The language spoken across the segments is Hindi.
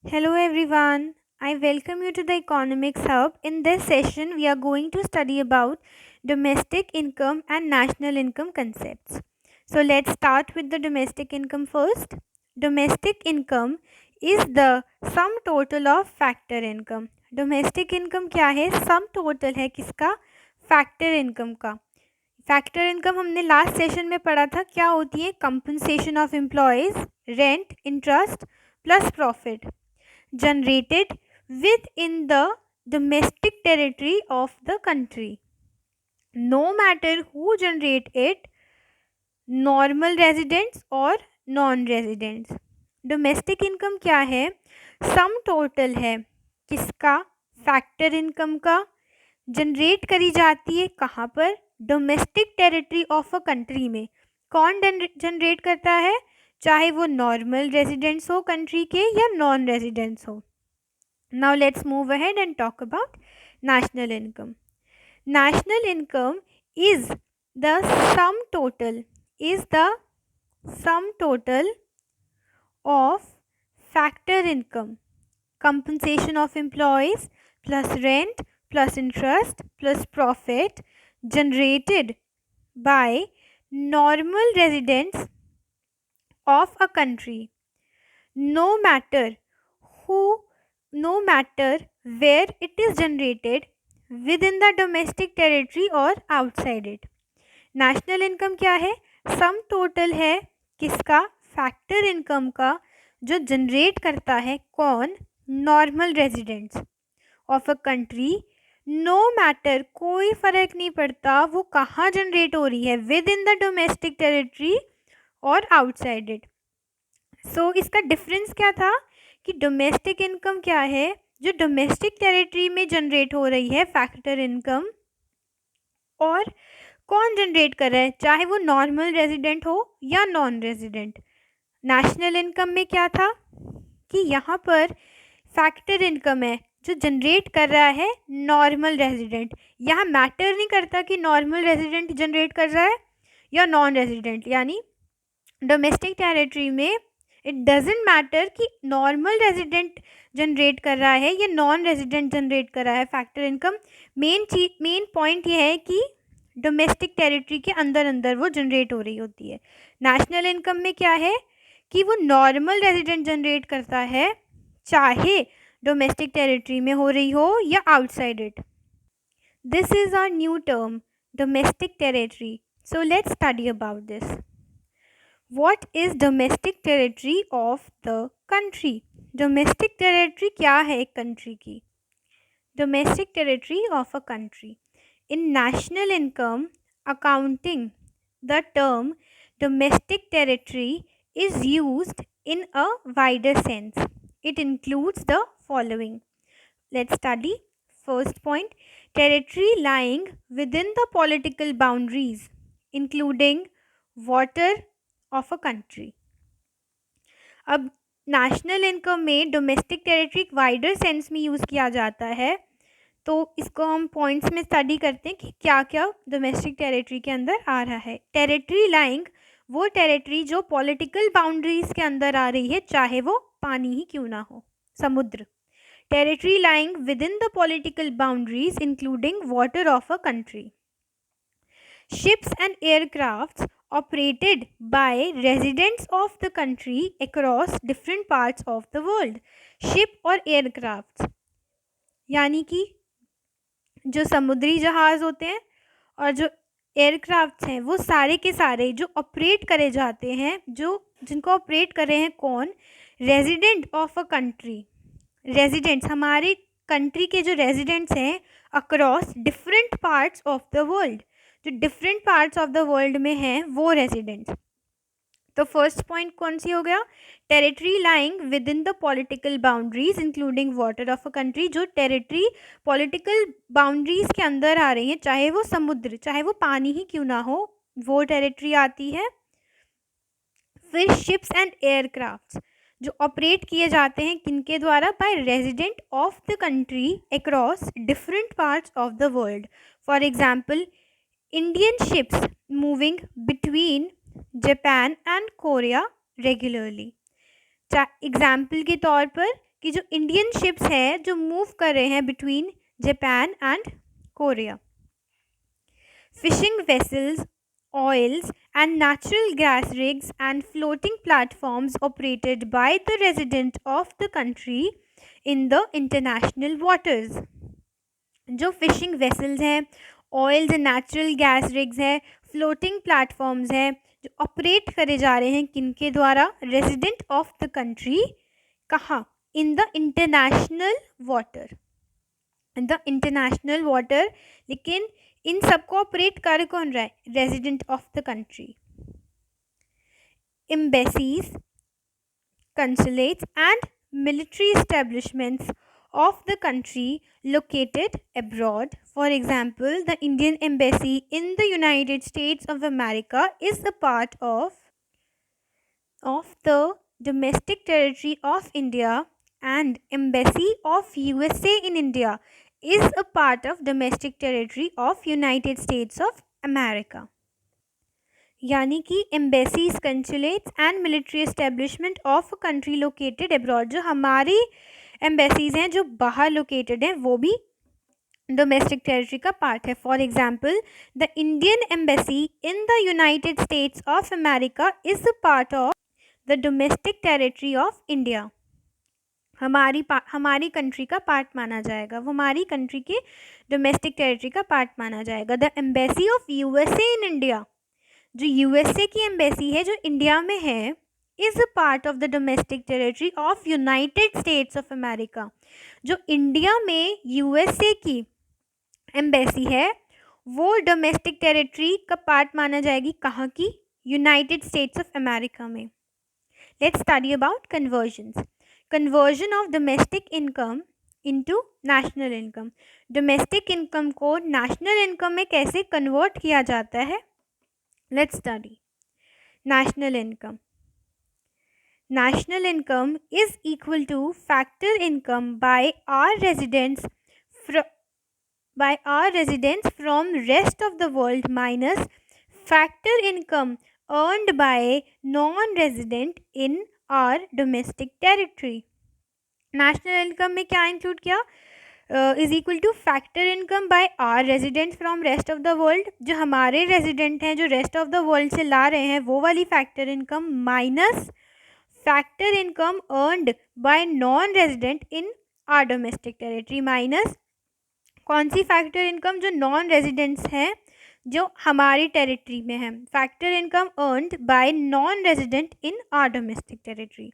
Hello everyone. I welcome you to the Economics Hub. In this session, we are going to study about domestic income and national income concepts. So let's start with the domestic income first. Domestic income is the sum total of factor income. Domestic income क्या है? Sum total है किसका? Factor income का. फैक्टर इनकम हमने लास्ट सेशन में पढ़ा था. क्या होती है? Compensation of employees, rent, interest plus profit generated within the domestic territory of the country. No matter who generate it, normal residents or non-residents. Domestic income क्या है? सम टोटल है किसका? फैक्टर इनकम का. जनरेट करी जाती है कहाँ पर? Domestic territory of a country में. कौन जनरेट करता है? चाहे वो नॉर्मल रेजिडेंट्स हो कंट्री के या नॉन रेजिडेंट्स हो. Now let's move ahead and talk about national income. National income is the sum total is the sum total of factor income, compensation of employees plus rent plus interest plus profit generated by normal residents of a country, no matter who no matter where it is generated within the domestic territory or outside it. National income क्या है? सम टोटल है किसका? फैक्टर इनकम का, जो जनरेट करता है कौन? Normal residents of a country. No matter, कोई फर्क नहीं पड़ता वो कहाँ जनरेट हो रही है, with in the domestic territory और आउटसाइड इट. सो इसका डिफरेंस क्या था कि डोमेस्टिक इनकम क्या है? जो डोमेस्टिक टेरिटरी में जनरेट हो रही है फैक्टर इनकम, और कौन जनरेट कर रहा है, चाहे वो नॉर्मल रेजिडेंट हो या नॉन रेजिडेंट. नेशनल इनकम में क्या था कि यहाँ पर फैक्टर इनकम है जो जनरेट कर रहा है नॉर्मल रेजिडेंट. यहाँ मैटर नहीं करता कि नॉर्मल रेजिडेंट जनरेट कर रहा है या नॉन रेजिडेंट. यानी डोमेस्टिक टेरिटरी में इट डजेंट मैटर कि नॉर्मल रेजिडेंट जनरेट कर रहा है या नॉन रेजिडेंट जनरेट कर रहा है फैक्टर इनकम. मेन पॉइंट ये है कि डोमेस्टिक टेरिटरी के अंदर अंदर वो जनरेट हो रही होती है. नेशनल इनकम में क्या है कि वो नॉर्मल रेजिडेंट जनरेट करता है, चाहे डोमेस्टिक टेरिटरी में हो रही हो या outside it. This is our new term, domestic territory. So let's study about this. What is domestic territory of the country? Domestic territory क्या है एक country की? Domestic territory of a country. In national income accounting, the term domestic territory is used in a wider sense. It includes the following. Let's study. First point, territory lying within the political boundaries, including water of a country. अब नेशनल इनकम में डोमेस्टिक टेरिटरी वाइडर सेंस में यूज़ किया जाता है, तो इसको हम पॉइंट्स में स्टडी करते हैं कि क्या क्या डोमेस्टिक टेरिटरी के अंदर आ रहा है. टेरिटरी लाइंग वो टेरिटरी जो पॉलिटिकल बाउंड्रीज के अंदर आ रही है, चाहे वो पानी ही क्यों ना हो, समुद्र. Territory lying with in the political boundaries including water of a country. Ships and aircrafts operated by residents of the country across different parts of the world. Ship और aircrafts यानी कि जो समुद्री जहाज़ होते हैं और जो एयरक्राफ्ट्स हैं, वो सारे के सारे जो ऑपरेट करे जाते हैं, जिनको ऑपरेट कर रहे हैं कौन? Resident of a country. Residents हमारे कंट्री के जो रेजिडेंट्स हैं across different parts of the world, जो different parts of the world में हैं वो रेजिडेंट्स. तो फर्स्ट पॉइंट कौन सी हो गया? Territory lying with in the political boundaries including water of a country. जो टेरिटरी पॉलिटिकल बाउंड्रीज के अंदर आ रही हैं, चाहे वो समुद्र, चाहे वो पानी ही क्यों ना हो, वो टेरिटरी आती है. फिर शिप्स एंड एयरक्राफ्ट्स जो ऑपरेट किए जाते हैं किनके द्वारा? By resident of the country across different parts of the world. For example, Indian ships moving between Japan and Korea regularly. Example के तौर पर कि जो इंडियन शिप्स हैं जो मूव कर रहे हैं between Japan and Korea. Fishing vessels, oils and natural gas rigs and floating platforms operated by the resident of the country in the international waters. जो फिशिंग वेसल्स हैं, oils and natural gas rigs हैं, फ्लोटिंग प्लेटफॉर्म्स हैं जो ऑपरेट करे जा रहे हैं किनके द्वारा, रेजिडेंट ऑफ द कंट्री. कहाँ? In the international water. In the international water. लेकिन इन सबको ऑपरेट कर कौन रहा है? Resident of the country. Embassies, consulates and military establishments of the country located abroad. For example, the Indian Embassy in the United States of America is a part of the domestic territory of India, and Embassy of USA in India is a part of domestic territory of United States of America. यानी कि embassies, consulates and military establishment of a country located abroad, जो हमारी एम्बेसीज हैं जो बाहर लोकेटेड हैं वो भी डोमेस्टिक टेरिटरी का पार्ट है. For example, the Indian embassy in the United states of America is a part of the domestic territory of India. हमारी कंट्री का पार्ट माना जाएगा, वो हमारी कंट्री के डोमेस्टिक टेरिटरी का पार्ट माना जाएगा. The embassy of USA in India, जो यूएसए की एम्बेसी है जो इंडिया में है, is a part of the domestic territory of United states of America. जो इंडिया में यूएसए की एम्बेसी है वो डोमेस्टिक टेरिटरी का पार्ट माना जाएगी. कहाँ की? यूनाइटेड स्टेट्स ऑफ अमेरिका में. Let's study about convergence. Conversion of domestic income into national income. Domestic income को नेशनल इनकम में कैसे कन्वर्ट किया जाता है? Let's study. National income. National income is equal to factor income by our residents from rest of the world minus factor income earned by non-resident in our domestic territory. National income में क्या include किया? Is equal to factor income by our resident from rest of the world. जो हमारे रेजिडेंट हैं जो रेस्ट ऑफ द वर्ल्ड से ला रहे हैं वो वाली factor income minus factor income earned bye non resident in are domestic territory. Minus कौन सी फैक्टर इनकम? जो नॉन रेजिडेंट्स हैं जो हमारी टेरिटरी में हैं. Factor income earned bye non resident in are domestic territory.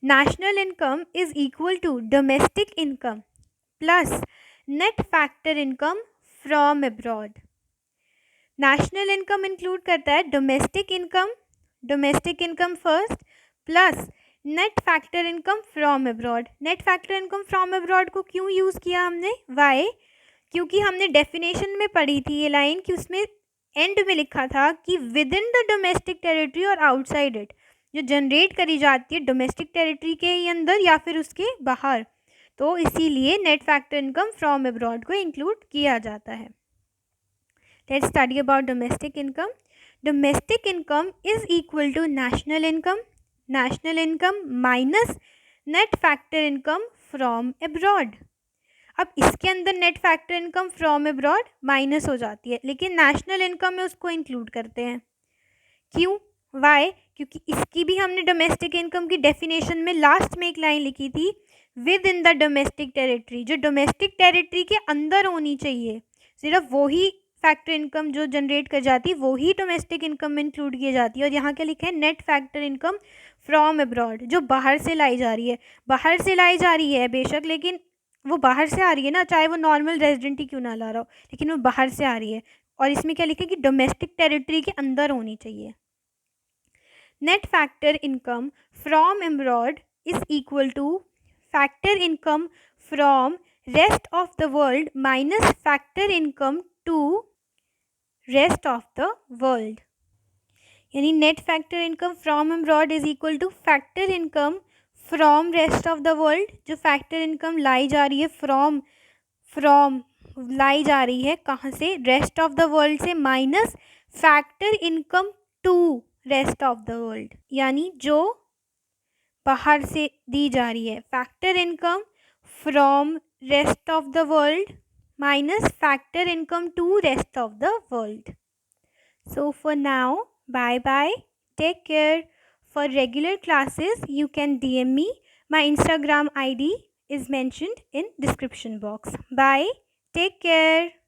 National income is equal to domestic income plus net factor income from abroad. National income include करता है domestic income first plus net factor income from abroad. Net factor income from abroad को क्यों यूज़ किया हमने? Why? क्योंकि हमने डेफिनेशन में पढ़ी थी ये लाइन कि उसमें एंड में लिखा था कि with in the domestic territory और आउटसाइड इट, जो जनरेट करी जाती है डोमेस्टिक टेरिटरी के ही अंदर या फिर उसके बाहर, तो इसीलिए net factor income from abroad को इंक्लूड किया जाता है. Let's study about domestic income. Domestic income is equal to national income minus net factor income from abroad. अब इसके अंदर net factor income from abroad minus हो जाती है, लेकिन नेशनल इनकम में उसको इंक्लूड करते हैं. क्यों? वाई? क्योंकि इसकी भी हमने डोमेस्टिक इनकम की डेफिनेशन में लास्ट में एक लाइन लिखी थी, with in the domestic territory. जो डोमेस्टिक टेरिटरी के अंदर होनी चाहिए, सिर्फ वही फैक्टर इनकम जो जनरेट कर जाती है वही डोमेस्टिक इनकम में इंक्लूड की जाती है. और यहाँ क्या लिखा है? Net factor income from abroad, जो बाहर से लाई जा रही है. बाहर से लाई जा रही है बेशक, लेकिन वो बाहर से आ रही है ना, चाहे वो नॉर्मल रेजिडेंट ही क्यों ना ला रहा हो, लेकिन वो बाहर से आ रही है. और इसमें क्या लिखा है कि डोमेस्टिक टेरिटरी के अंदर होनी चाहिए. Net factor income from abroad is equal to factor income from rest of the world minus factor income to rest of the world. यानी net factor income from abroad is equal to factor income from rest of the world. जो factor income लाई जा रही है from लाई जा रही है कहाँ से? rest of the world से, minus factor income to rest of the world. यानी जो बाहर से दी जा रही है. Factor income from rest of the world minus factor income to rest of the world. So for now, bye bye. Take care. For regular classes, you can DM me. My Instagram ID is mentioned in description box. Bye. Take care.